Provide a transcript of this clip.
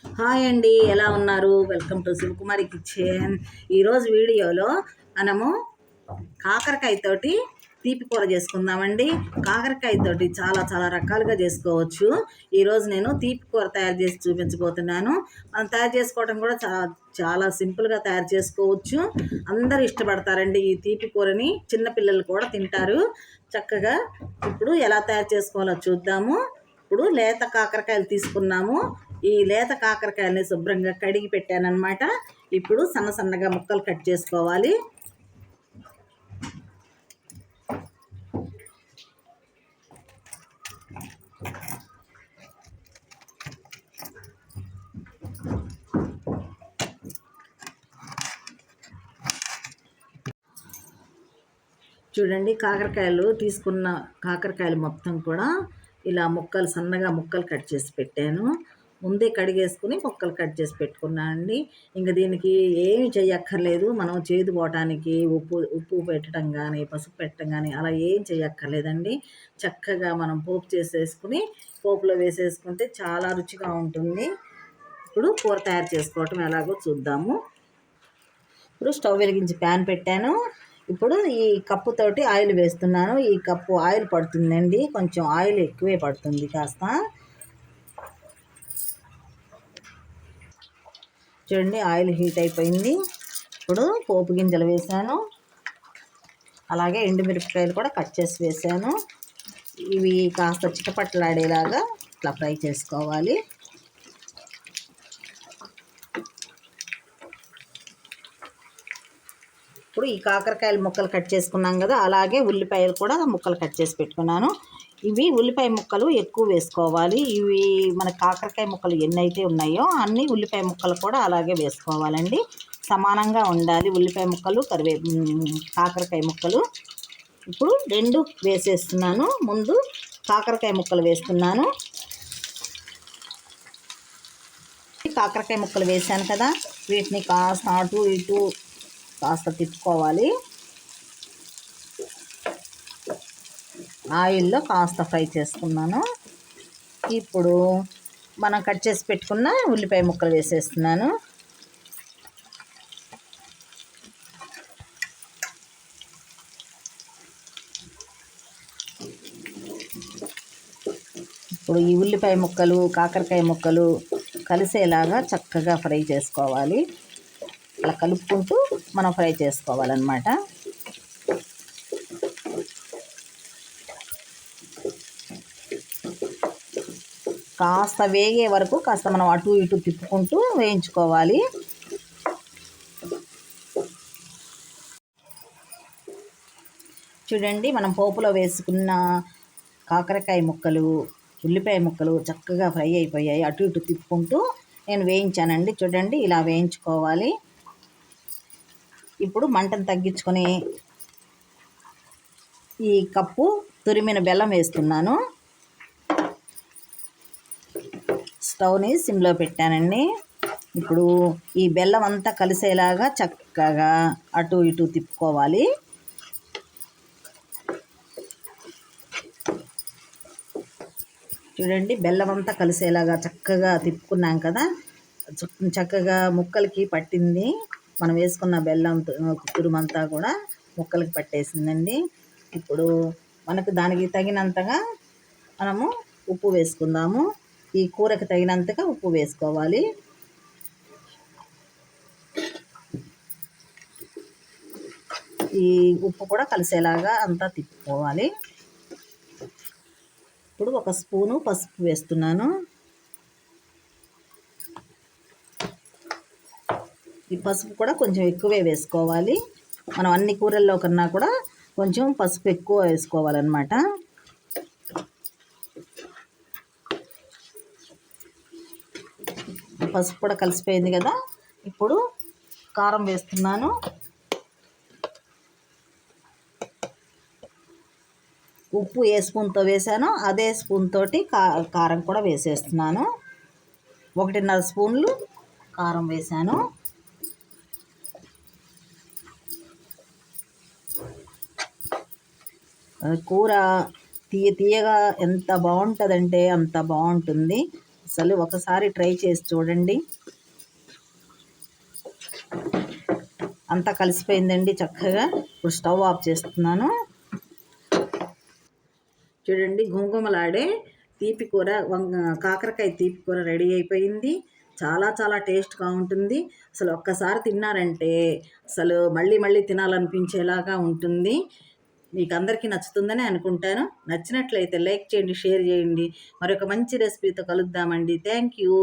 Hi అండి, ఎలా ఉన్నారు? Welcome to Sivakumari kitchen. ఈరోజు వీడియోలో మనము కాకరకాయతోటి తీపి కూర చేసుకుందామండి. కాకరకాయతోటి చాలా చాలా రకాలుగా చేసుకోవచ్చు. ఈరోజు నేను తీపి కూర తయారు చేసి చూపించబోతున్నాను. మనం తయారు చేసుకోవడం కూడా చాలా సింపుల్గా తయారు చేసుకోవచ్చు. అందరూ ఇష్టపడతారండి ఈ తీపి కూరని. చిన్నపిల్లలు కూడా తింటారు చక్కగా. ఇప్పుడు ఎలా తయారు చేసుకోవాలో చూద్దాము. ఇప్పుడు లేత కాకరకాయలు తీసుకున్నాము. ఈ లేత కాకరకాయలని శుభ్రంగా కడిగి పెట్టానన్నమాట. ఇప్పుడు సన్న సన్నగా ముక్కలు కట్ చేసుకోవాలి. చూడండి, తీసుకున్న కాకరకాయలు మొత్తం కూడా ఇలా సన్నగా ముక్కలు కట్ చేసి పెట్టాను. ముందే కడిగేసుకుని ముక్కలు కట్ చేసి పెట్టుకున్నానండి. ఇంకా దీనికి ఏమి చేయక్కర్లేదు. మనం చేదు పోవటానికి ఉప్పు పెట్టడం కానీ, పసుపు పెట్టడం కానీ అలా ఏం చేయక్కర్లేదండి. చక్కగా మనం పోపు చేసేసుకుని పోపులో వేసేసుకుంటే చాలా రుచిగా ఉంటుంది. ఇప్పుడు కూర తయారు చేసుకోవటం ఎలాగో చూద్దాము. ఇప్పుడు స్టవ్ వెలిగించి ప్యాన్ పెట్టాను. ఇప్పుడు ఈ కప్పుతోటి ఆయిల్ వేస్తున్నాను. ఈ కప్పు ఆయిల్ పడుతుందండి, కొంచెం ఆయిల్ ఎక్కువే పడుతుంది కాస్త. చూడండి, ఆయిల్ హీట్ అయిపోయింది. ఇప్పుడు పోపు గింజలు వేసాను, అలాగే ఎండుమిరపకాయలు కూడా కట్ చేసి వేసాను. ఇవి కాస్త చిటపట్లాడేలాగా ఇట్లా ఫ్రై చేసుకోవాలి. ఇప్పుడు ఈ కాకరకాయలు ముక్కలు కట్ చేసుకున్నాం కదా, అలాగే ఉల్లిపాయలు కూడా ముక్కలు కట్ చేసి పెట్టుకున్నాను. ఇవి ఉల్లిపాయ ముక్కలు ఎక్కువ వేసుకోవాలి. ఇవి మన కాకరకాయ ముక్కలు ఎన్ని అయితే ఉన్నాయో అన్ని ఉల్లిపాయ ముక్కలు కూడా అలాగే వేసుకోవాలండి. సమానంగా ఉండాలి ఉల్లిపాయ ముక్కలు, కాకరకాయ ముక్కలు. ఇప్పుడు రెండు వేసేస్తున్నాను. ముందు కాకరకాయ ముక్కలు వేస్తున్నాను. కాకరకాయ ముక్కలు వేసాను కదా, వీటిని కాస్త అటు ఇటు కాస్త తిప్పుకోవాలి. ఆయిల్లో కాస్త ఫ్రై చేసుకున్నాను. ఇప్పుడు మనం కట్ చేసి పెట్టుకున్న ఉల్లిపాయ ముక్కలు వేసేస్తున్నాను. ఇప్పుడు ఈ ఉల్లిపాయ ముక్కలు, కాకరకాయ ముక్కలు కలిసేలాగా చక్కగా ఫ్రై చేసుకోవాలి. అలా కలుపుకుంటూ మనం ఫ్రై చేసుకోవాలన్నమాట. కాస్త వేగే వరకు కాస్త మనం అటు ఇటు తిప్పుకుంటూ వేయించుకోవాలి. చూడండి, మనం పోపులో వేసుకున్న కాకరకాయ ముక్కలు, ఉల్లిపాయ ముక్కలు చక్కగా ఫ్రై అయిపోయాయి. అటు ఇటు తిప్పుకుంటూ నేను వేయించానండి. చూడండి, ఇలా వేయించుకోవాలి. ఇప్పుడు మంటను తగ్గించుకొని ఈ కప్పు తురిమిన బెల్లం వేస్తున్నాను. స్టవ్ని సిమ్లో పెట్టానండి. ఇప్పుడు ఈ బెల్లం అంతా కలిసేలాగా చక్కగా అటు ఇటు తిప్పుకోవాలి. చూడండి, బెల్లం అంతా కలిసేలాగా చక్కగా తిప్పుకున్నాం కదా, చక్కగా ముక్కలకి పట్టింది. మనం వేసుకున్న బెల్లం తురుమంతా కూడా ముక్కలకి పట్టేసిందండి. ఇప్పుడు మనకు దానికి తగినంతగా మనము ఉప్పు వేసుకుందాము. ఈ కూరకి తగినంతగా ఉప్పు వేసుకోవాలి. ఈ ఉప్పు కూడా కలిసేలాగా అంతా తిప్పుకోవాలి. ఇప్పుడు ఒక స్పూను పసుపు వేస్తున్నాను. ఈ పసుపు కూడా కొంచెం ఎక్కువే వేసుకోవాలి. మనం అన్ని కూరల్లో కన్నా కూడా కొంచెం పసుపు ఎక్కువ వేసుకోవాలన్నమాట. పసుపు కూడా కలిసిపోయింది కదా, ఇప్పుడు కారం వేస్తున్నాను. ఉప్పు ఏ స్పూన్తో వేసానో అదే స్పూన్ తోటి కారం కూడా వేసేస్తున్నాను. 1.5 స్పూన్లు కారం వేసాను. కూర తీయగా ఎంత బాగుంటుందంటే అంత బాగుంటుంది. అసలు ఒకసారి ట్రై చేసి చూడండి. అంతా కలిసిపోయిందండి చక్కగా. ఇప్పుడు స్టవ్ ఆఫ్ చేస్తున్నాను. చూడండి, గుమగుమలాడే తీపి కూర, కాకరకాయ తీపి కూర రెడీ అయిపోయింది. చాలా చాలా టేస్ట్గా ఉంటుంది. అసలు ఒక్కసారి తిన్నారంటే అసలు మళ్ళీ మళ్ళీ తినాలనిపించేలాగా ఉంటుంది. మీకు అందరికీ నచ్చుతుందని అనుకుంటాను. నచ్చినట్లయితే లైక్ చేయండి, షేర్ చేయండి. మరొక మంచి రెసిపీతో కలుద్దామండి. Thank you.